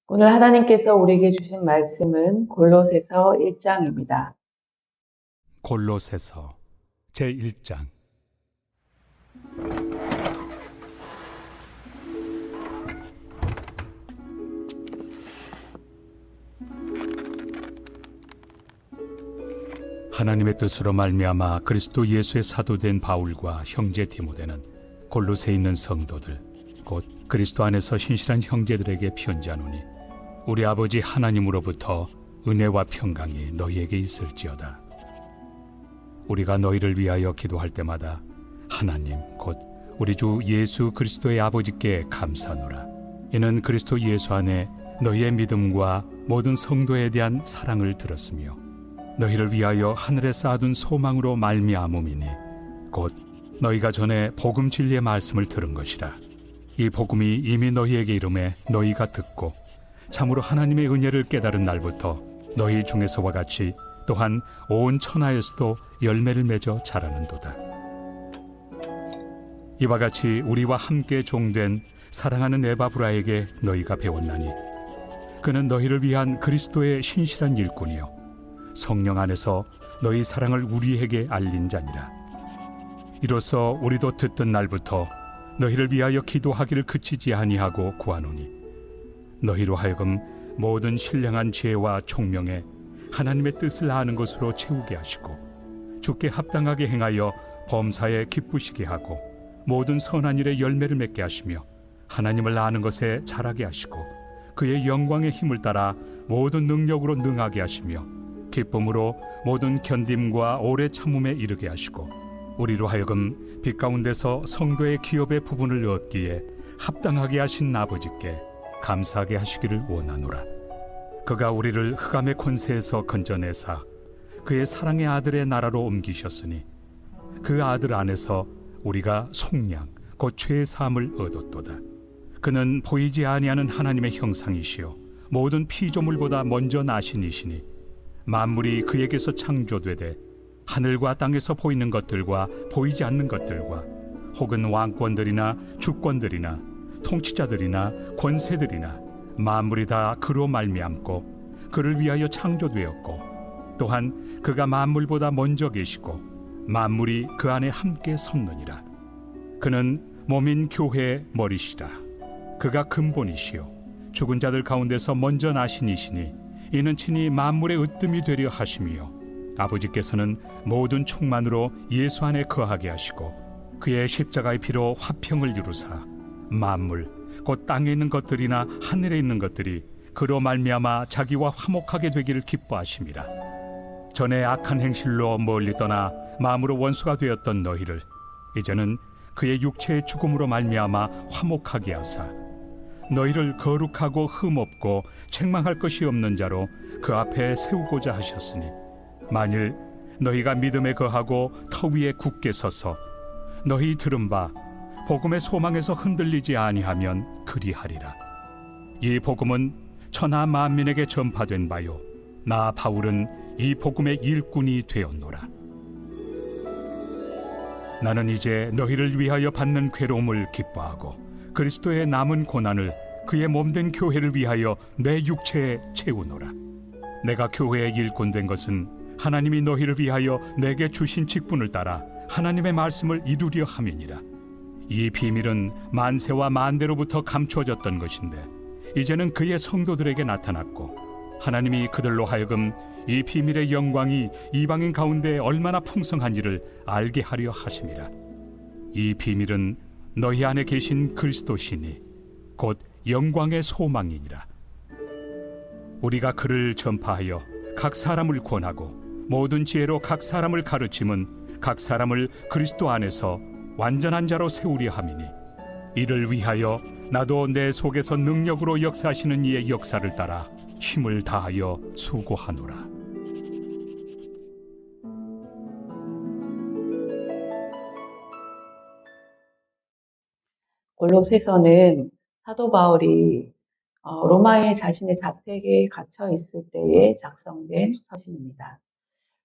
오늘 하나님께서 우리에게 주신 말씀은 골로새서 1장입니다. 골로새서 제1장. 하나님의 뜻으로 말미암아 그리스도 예수의 사도된 바울과 형제 디모데는 골로새에 있는 성도들 곧 그리스도 안에서 신실한 형제들에게 편지하노니 우리 아버지 하나님으로부터 은혜와 평강이 너희에게 있을지어다. 우리가 너희를 위하여 기도할 때마다 하나님 곧 우리 주 예수 그리스도의 아버지께 감사하노라. 이는 그리스도 예수 안에 너희의 믿음과 모든 성도에 대한 사랑을 들었으며 너희를 위하여 하늘에 쌓아둔 소망으로 말미암음이니 곧 너희가 전에 복음 진리의 말씀을 들은 것이라. 이 복음이 이미 너희에게 이름에 너희가 듣고 참으로 하나님의 은혜를 깨달은 날부터 너희 중에서와 같이 또한 온 천하에서도 열매를 맺어 자라는도다. 이와 같이 우리와 함께 종된 사랑하는 에바브라에게 너희가 배웠나니 그는 너희를 위한 그리스도의 신실한 일꾼이요 성령 안에서 너희 사랑을 우리에게 알린 자니라. 이로써 우리도 듣던 날부터 너희를 위하여 기도하기를 그치지 아니하고 구하노니 너희로 하여금 모든 신령한 지혜와 총명에 하나님의 뜻을 아는 것으로 채우게 하시고 주께 합당하게 행하여 범사에 기쁘시게 하고 모든 선한 일에 열매를 맺게 하시며 하나님을 아는 것에 자라게 하시고 그의 영광의 힘을 따라 모든 능력으로 능하게 하시며 기쁨으로 모든 견딤과 오래 참음에 이르게 하시고 우리로 하여금 빛 가운데서 성도의 기업의 부분을 얻기에 합당하게 하신 아버지께 감사하게 하시기를 원하노라. 그가 우리를 흑암의 권세에서 건져내사 그의 사랑의 아들의 나라로 옮기셨으니 그 아들 안에서 우리가 속량 곧 죄의 사함을 얻었도다. 그는 보이지 아니하는 하나님의 형상이시요 모든 피조물보다 먼저 나신 이시니 만물이 그에게서 창조되되 하늘과 땅에서 보이는 것들과 보이지 않는 것들과 혹은 왕권들이나 주권들이나 통치자들이나 권세들이나 만물이 다 그로 말미암고 그를 위하여 창조되었고 또한 그가 만물보다 먼저 계시고 만물이 그 안에 함께 섰느니라. 그는 몸인 교회의 머리시라. 그가 근본이시요 죽은 자들 가운데서 먼저 나신 이시니 이는 친히 만물의 으뜸이 되려 하심이요 아버지께서는 모든 충만으로 예수 안에 거하게 하시고 그의 십자가의 피로 화평을 이루사 만물 곧 땅에 있는 것들이나 하늘에 있는 것들이 그로 말미암아 자기와 화목하게 되기를 기뻐하심이라. 전에 악한 행실로 멀리 떠나 마음으로 원수가 되었던 너희를 이제는 그의 육체의 죽음으로 말미암아 화목하게 하사 너희를 거룩하고 흠없고 책망할 것이 없는 자로 그 앞에 세우고자 하셨으니 만일 너희가 믿음에 거하고 터 위에 굳게 서서 너희 들은 바 복음의 소망에서 흔들리지 아니하면 그리하리라. 이 복음은 천하 만민에게 전파된 바요 나 바울은 이 복음의 일꾼이 되었노라. 나는 이제 너희를 위하여 받는 괴로움을 기뻐하고 그리스도의 남은 고난을 그의 몸된 교회를 위하여 내 육체에 채우노라. 내가 교회의 일꾼 된 것은 하나님이 너희를 위하여 내게 주신 직분을 따라 하나님의 말씀을 이루려 함이니라. 이 비밀은 만세와 만대로부터 감추어졌던 것인데 이제는 그의 성도들에게 나타났고 하나님이 그들로 하여금 이 비밀의 영광이 이방인 가운데 얼마나 풍성한지를 알게 하려 하심이라. 이 비밀은 너희 안에 계신 그리스도시니 곧 영광의 소망이니라. 우리가 그를 전파하여 각 사람을 권하고 모든 지혜로 각 사람을 가르침은 각 사람을 그리스도 안에서 완전한 자로 세우려 함이니 이를 위하여 나도 내 속에서 능력으로 역사하시는 이의 역사를 따라 힘을 다하여 수고하노라. 골로새서는 사도 바울이 로마의 자신의 자택에 갇혀 있을 때에 작성된 서신입니다.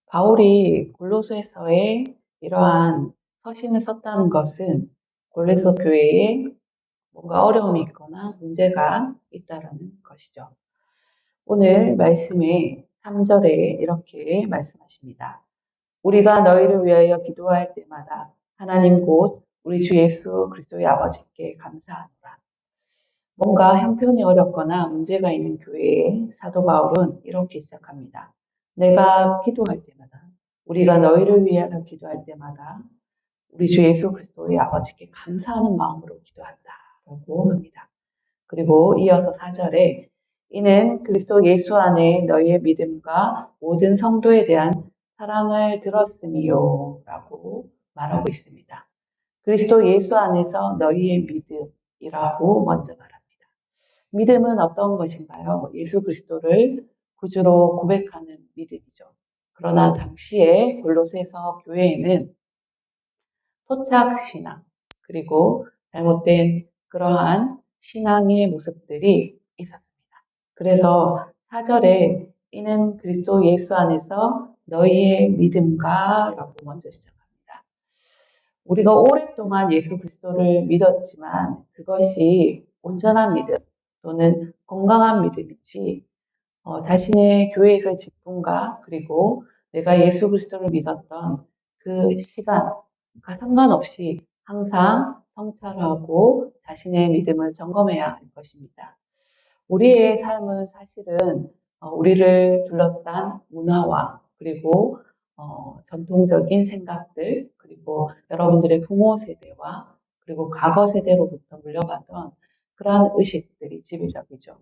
바울이 골로새서에 이러한 서신을 썼다는 것은 골로새 교회에 뭔가 어려움이 있거나 문제가 있다라는 것입니다. 것이죠. 오늘 말씀의 3절에 이렇게 말씀하십니다. 우리가 너희를 위하여 기도할 때마다 하나님 곧 우리 주 예수 그리스도의 아버지께 감사하노라. 뭔가 형편이 어렵거나 문제가 있는 교회에 사도 바울은 이렇게 시작합니다. 내가 기도할 때마다, 우리가 너희를 위하여 기도할 때마다 우리 주 예수 그리스도의 아버지께 감사하는 마음으로 기도한다라고 합니다. 그리고 이어서 4절에 이는 그리스도 예수 안에 너희의 믿음과 모든 성도에 대한 사랑을 들었으니요 라고 말하고 있습니다. 그리스도 예수 안에서 너희의 믿음이라고 먼저 말합니다. 믿음은 어떤 것인가요? 예수 그리스도를 구주로 고백하는 믿음이죠. 그러나 당시에 골로새서 교회에는 토착신앙, 그리고 잘못된 그러한 신앙의 모습들이 있었습니다. 그래서 4절에 이는 그리스도 예수 안에서 너희의 믿음과 라고 먼저 시작합니다. 우리가 오랫동안 예수 그리스도를 믿었지만 그것이 온전한 믿음 또는 건강한 믿음이지 자신의 교회에서의 직분과 그리고 내가 예수 그리스도를 믿었던 그 시간과 상관없이 항상 성찰하고 자신의 믿음을 점검해야 할 것입니다. 우리의 삶은 사실은 우리를 둘러싼 문화와 그리고 전통적인 생각들 그리고 여러분들의 부모 세대와 그리고 과거 세대로부터 물려받은 그러한 의식들이 지배적이죠.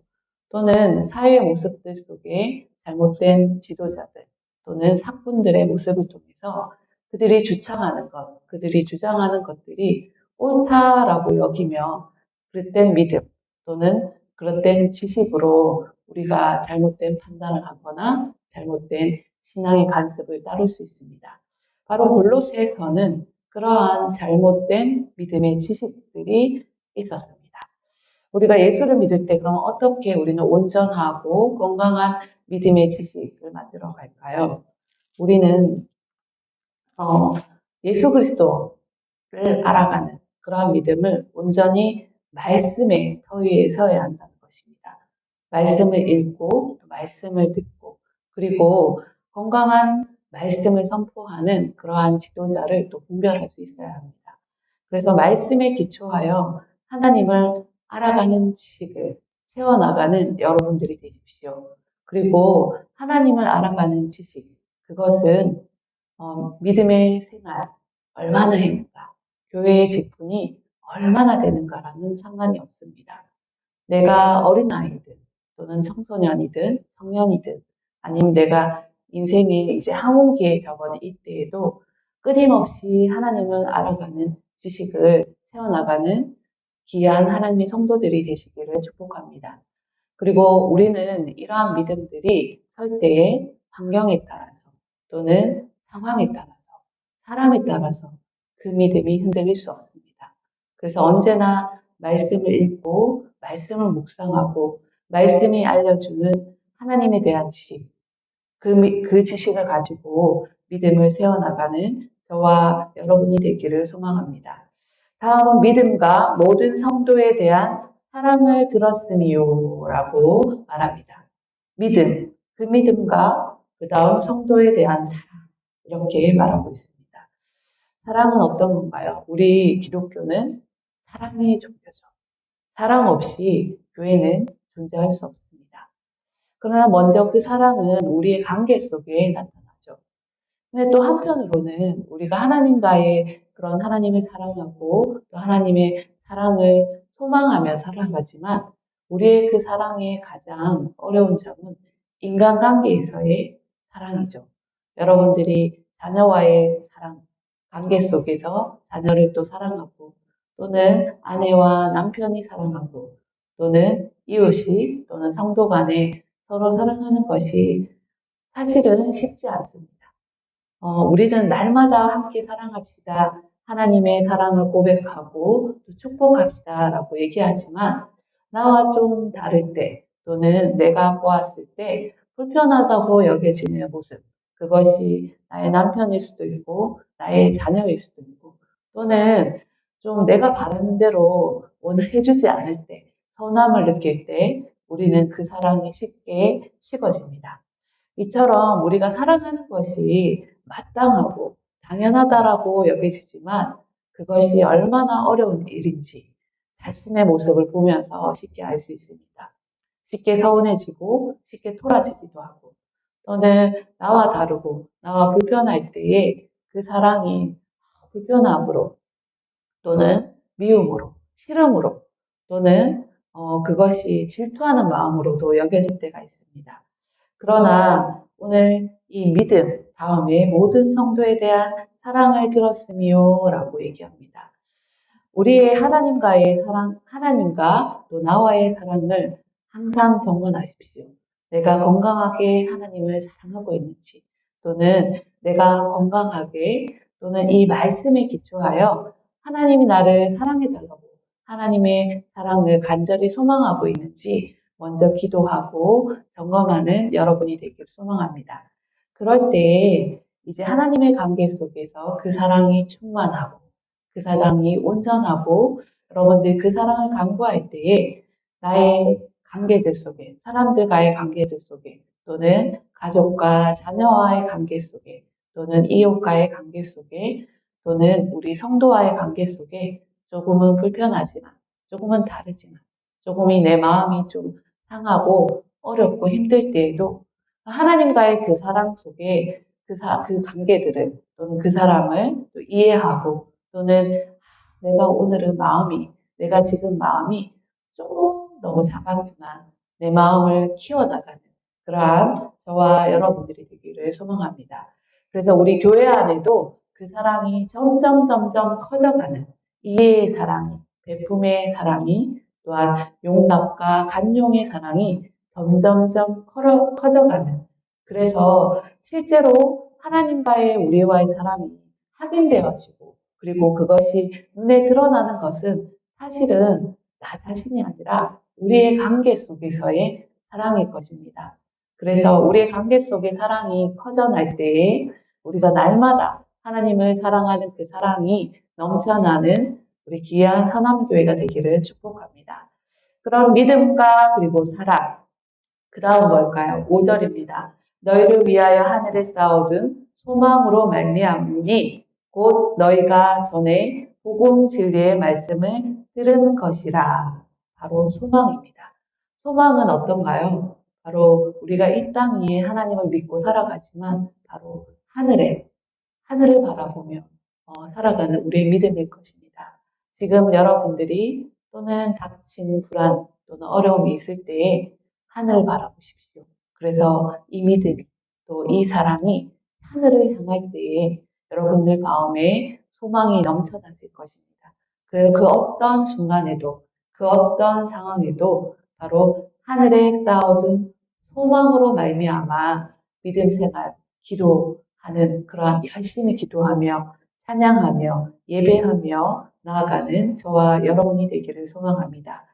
또는 사회의 모습들 속에 잘못된 지도자들 또는 사꾼들의 모습을 통해서 그들이 주창하는 것, 그들이 주장하는 것들이 옳다라고 여기며 그릇된 믿음 또는 그릇된 지식으로 우리가 잘못된 판단을 하거나 잘못된 신앙의 관습을 따를 수 있습니다. 바로 골로새에서는 그러한 잘못된 믿음의 지식들이 있었습니다. 우리가 예수를 믿을 때 그럼 어떻게 우리는 온전하고 건강한 믿음의 지식을 만들어 갈까요? 우리는 예수 그리스도를 알아가는 그러한 믿음을 온전히 말씀의 터 위에 서야 한다는 것입니다. 말씀을 읽고 말씀을 듣고 그리고 건강한 말씀을 선포하는 그러한 지도자를 또 분별할 수 있어야 합니다. 그래서 말씀에 기초하여 하나님을 알아가는 지식을 채워나가는 여러분들이 되십시오. 그리고 하나님을 알아가는 지식, 그것은 믿음의 생활, 얼마나 했는가, 교회의 직분이 얼마나 되는가라는 상관이 없습니다. 내가 어린아이든 또는 청소년이든 청년이든 아니면 내가 인생의 이제 항우기에 접어든 이때에도 끊임없이 하나님을 알아가는 지식을 채워나가는 귀한 하나님의 성도들이 되시기를 축복합니다. 그리고 우리는 이러한 믿음들이 설 때의 환경에 따라서 또는 상황에 따라서 사람에 따라서 그 믿음이 흔들릴 수 없습니다. 그래서 언제나 말씀을 읽고 말씀을 묵상하고 말씀이 알려주는 하나님에 대한 지식, 그 지식을 가지고 믿음을 세워나가는 저와 여러분이 되기를 소망합니다. 다음은 믿음과 모든 성도에 대한 사랑을 들었으니요 라고 말합니다. 믿음, 그 믿음과 그 다음 성도에 대한 사랑 이렇게 말하고 있습니다. 사랑은 어떤 건가요? 우리 기독교는 사랑의 종교죠. 사랑 없이 교회는 존재할 수 없습니다. 그러나 먼저 그 사랑은 우리의 관계 속에 나타나죠. 근데 또 한편으로는 우리가 하나님과의 그런 하나님을 사랑하고 또 하나님의 사랑을 소망하며 살아가지만 우리의 그 사랑의 가장 어려운 점은 인간관계에서의 사랑이죠. 여러분들이 자녀와의 사랑, 관계 속에서 자녀를 또 사랑하고 또는 아내와 남편이 사랑하고 또는 이웃이 또는 성도 간에 서로 사랑하는 것이 사실은 쉽지 않습니다. 우리는 날마다 함께 사랑합시다. 하나님의 사랑을 고백하고 또 축복합시다. 라고 얘기하지만 나와 좀 다를 때 또는 내가 보았을 때 불편하다고 여겨지는 모습 그것이 나의 남편일 수도 있고 나의 자녀일 수도 있고 또는 좀 내가 바라는 대로 오늘 해주지 않을 때 서운함을 느낄 때 우리는 그 사랑이 쉽게 식어집니다. 이처럼 우리가 사랑하는 것이 마땅하고 당연하다라고 여겨지지만 그것이 얼마나 어려운 일인지 자신의 모습을 보면서 쉽게 알 수 있습니다. 쉽게 서운해지고 쉽게 토라지기도 하고 또는 나와 다르고 나와 불편할 때에 그 사랑이 불편함으로 또는 미움으로 싫음으로 또는 그것이 질투하는 마음으로도 여겨질 때가 있습니다. 그러나 오늘 이 믿음 다음에 모든 성도에 대한 사랑을 들었으며 라고 얘기합니다. 우리의 하나님과의 사랑, 하나님과 또 나와의 사랑을 항상 점검하십시오. 내가 건강하게 하나님을 사랑하고 있는지, 또는 내가 건강하게, 또는 이 말씀에 기초하여 하나님이 나를 사랑해달라고 하나님의 사랑을 간절히 소망하고 있는지 먼저 기도하고 점검하는 여러분이 되길 소망합니다. 그럴 때 이제 하나님의 관계 속에서 그 사랑이 충만하고 그 사랑이 온전하고 여러분들 그 사랑을 강구할 때에 나의 관계들 속에 사람들과의 관계들 속에 또는 가족과 자녀와의 관계 속에 또는 이웃과의 관계 속에 또는 우리 성도와의 관계 속에 조금은 불편하지만 조금은 다르지만 조금이 내 마음이 좀 상하고 어렵고 힘들 때에도 하나님과의 그 사랑 속에 그 관계들을 또는 그 사람을 또 이해하고 또는 내가 지금 마음이 조금 너무 작았구나. 내 마음을 키워나가는 그러한 저와 여러분들이 되기를 소망합니다. 그래서 우리 교회 안에도 그 사랑이 점점 커져가는 이해의 사랑이, 베품의 사랑이, 또한 용납과 간용의 사랑이 점점점 커져가는 그래서 실제로 하나님과의 우리와의 사랑이 확인되어지고 그리고 그것이 눈에 드러나는 것은 사실은 나 자신이 아니라 우리의 관계 속에서의 사랑일 것입니다. 그래서 우리의 관계 속의 사랑이 커져날 때에 우리가 날마다 하나님을 사랑하는 그 사랑이 넘쳐나는 우리 귀한 선함교회가 되기를 축복합니다. 그런 믿음과 그리고 사랑, 그 다음 뭘까요? 5절입니다. 너희를 위하여 하늘에 쌓아둔 소망으로 말미암으니 곧 너희가 전에 복음 진리의 말씀을 들은 것이라. 바로 소망입니다. 소망은 어떤가요? 바로 우리가 이 땅 위에 하나님을 믿고 살아가지만 바로 하늘을 바라보며 살아가는 우리의 믿음일 것입니다. 지금 여러분들이 또는 닥친 불안 또는 어려움이 있을 때에 하늘을 바라보십시오. 그래서 이 믿음이 또 이 사랑이 하늘을 향할 때에 여러분들 마음에 소망이 넘쳐나질 것입니다. 그래서 그 어떤 순간에도 그 어떤 상황에도 바로 하늘에 쌓아둔 소망으로 말미암아 믿음 생활, 기도하는 그러한 열심히 기도하며 찬양하며 예배하며 나아가는 저와 여러분이 되기를 소망합니다.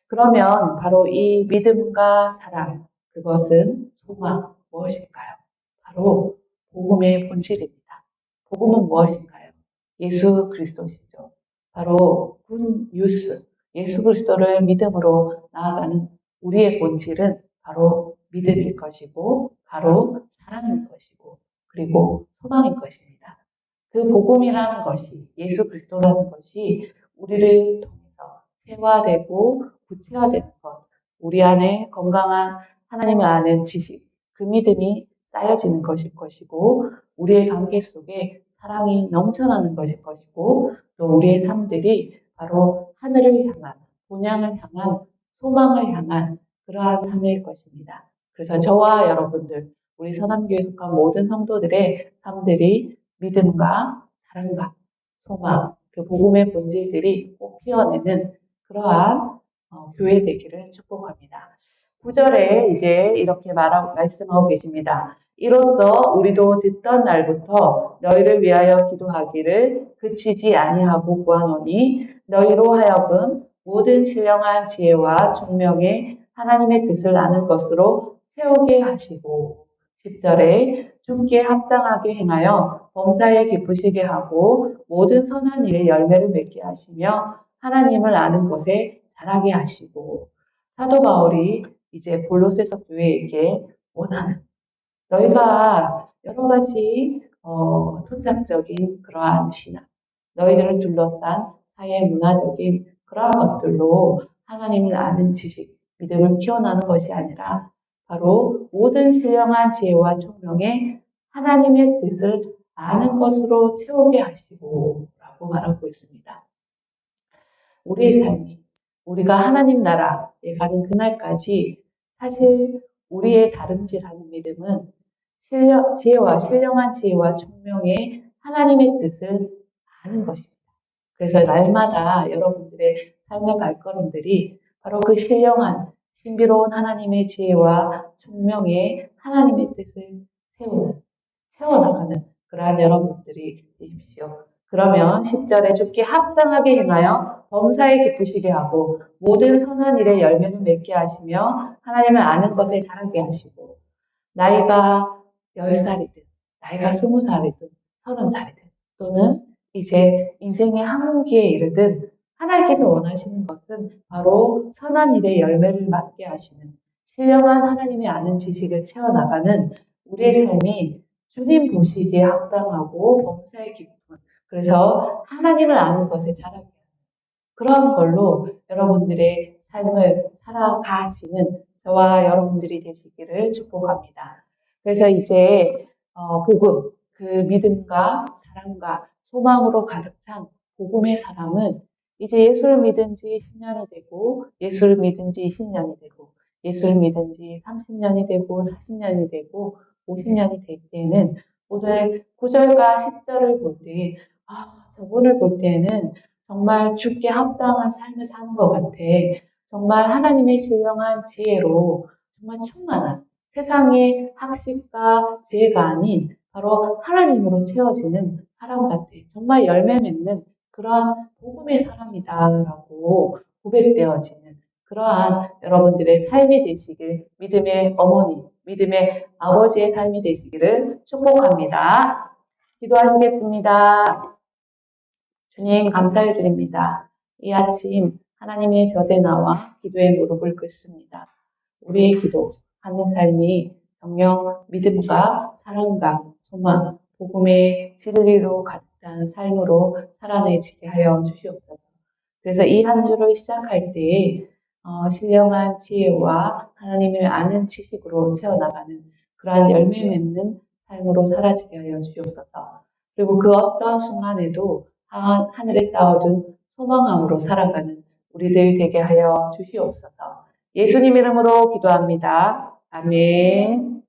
그러면 바로 이 믿음과 사랑, 그것은 소망 무엇일까요? 바로 복음의 본질입니다. 복음은 무엇인가요? 예수 그리스도시죠. 바로 굿 뉴스, 예수 그리스도를 믿음으로 나아가는 우리의 본질은 바로 믿음일 것이고 바로 사랑일 것이고 그리고 소망일 것입니다. 그 복음이라는 것이 예수 그리스도라는 것이 우리를 통해서 세화되고 구체화되는 것, 우리 안에 건강한 하나님을 아는 지식, 그 믿음이 쌓여지는 것일 것이고 우리의 관계 속에 사랑이 넘쳐나는 것일 것이고 또 우리의 삶들이 바로 하늘을 향한 본향을 향한 소망을 향한 그러한 삶일 것입니다. 그래서 저와 여러분들 우리 선함교회 속한 모든 성도들의 삶들이 믿음과 사랑과 소망, 그 복음의 본질들이 꼭 피어내는 그러한 교회 되기를 축복합니다. 9절에 이제 이렇게 말씀하고 계십니다. 이로써 우리도 듣던 날부터 너희를 위하여 기도하기를 그치지 아니하고 구하노니 너희로 하여금 모든 신령한 지혜와 총명의 하나님의 뜻을 아는 것으로 채우게 하시고 10절에 주께 합당하게 행하여 범사에 기쁘시게 하고 모든 선한 일에 열매를 맺게 하시며 하나님을 아는 것에 자라게 하시고 사도 바울이 이제 골로새서 교회에게 원하는, 너희가 여러 가지 토착적인 그러한 신앙, 너희들을 둘러싼 사회 문화적인 그러한 것들로 하나님을 아는 지식, 믿음을 키워나는 것이 아니라 바로 모든 신령한 지혜와 총명에 하나님의 뜻을 아는 것으로 채우게 하시고 라고 말하고 있습니다. 우리의 삶이 우리가 하나님 나라에 가는 그날까지 사실 우리의 다름질하는 믿음은 신령한 지혜와 총명의 하나님의 뜻을 아는 것입니다. 그래서 날마다 여러분들의 삶의 발걸음들이 바로 그 신령한 신비로운 하나님의 지혜와 총명의 하나님의 뜻을 세워나가는 그러한 여러분들이 되십시오. 그러면 10절에 죽기 합당하게 행하여 범사에 기쁘시게 하고 모든 선한 일에 열매를 맺게 하시며 하나님을 아는 것에 자라게 하시고 나이가 10살이든 나이가 20살이든 30살이든 또는 이제 인생의 한기에 이르든 하나님께서 원하시는 것은 바로 선한 일에 열매를 맺게 하시는 신령한 하나님의 아는 지식을 채워나가는 우리의 삶이 주님 보시기에 합당하고 범사에 기쁜, 그래서 하나님을 아는 것에 자라게 하는 그런 걸로 여러분들의 삶을 살아가시는 저와 여러분들이 되시기를 축복합니다. 그래서 이제 복음, 그 믿음과 사랑과 소망으로 가득 찬 복음의 사람은 이제 예수를 믿은 지 10년이 되고 예수를 믿은 지 20년이 되고 예수를 믿은 지 30년이 되고 40년이 되고 50년이 될 때에는 오늘 9절과 10절을 볼 때 저분을 볼 때에는 정말 주께 합당한 삶을 사는 것 같아. 정말 하나님의 신령한 지혜로 정말 충만한 세상의 학식과 지혜가 아닌 바로 하나님으로 채워지는 사람 같아. 정말 열매 맺는 그러한 복음의 사람이다라고 고백되어지는 그러한 여러분들의 삶이 되시길, 믿음의 어머니, 믿음의 아버지의 삶이 되시기를 축복합니다. 기도하시겠습니다. 주님 감사해 드립니다. 이 아침 하나님의 젖에 나와 기도의 무릎을 꿇습니다. 우리의 기도, 하는 삶이 정녕 믿음과 사랑과 소망, 복음의 진리로 가득한 삶으로 살아내지게 하여 주시옵소서. 그래서 이 한 주를 시작할 때에 신령한 지혜와 하나님을 아는 지식으로 채워나가는 그러한 열매 맺는 삶으로 살아지게 하여 주시옵소서. 그리고 그 어떤 순간에도 하늘에 쌓아둔 소망함으로 살아가는 우리들 되게 하여 주시옵소서. 예수님 이름으로 기도합니다. 아멘.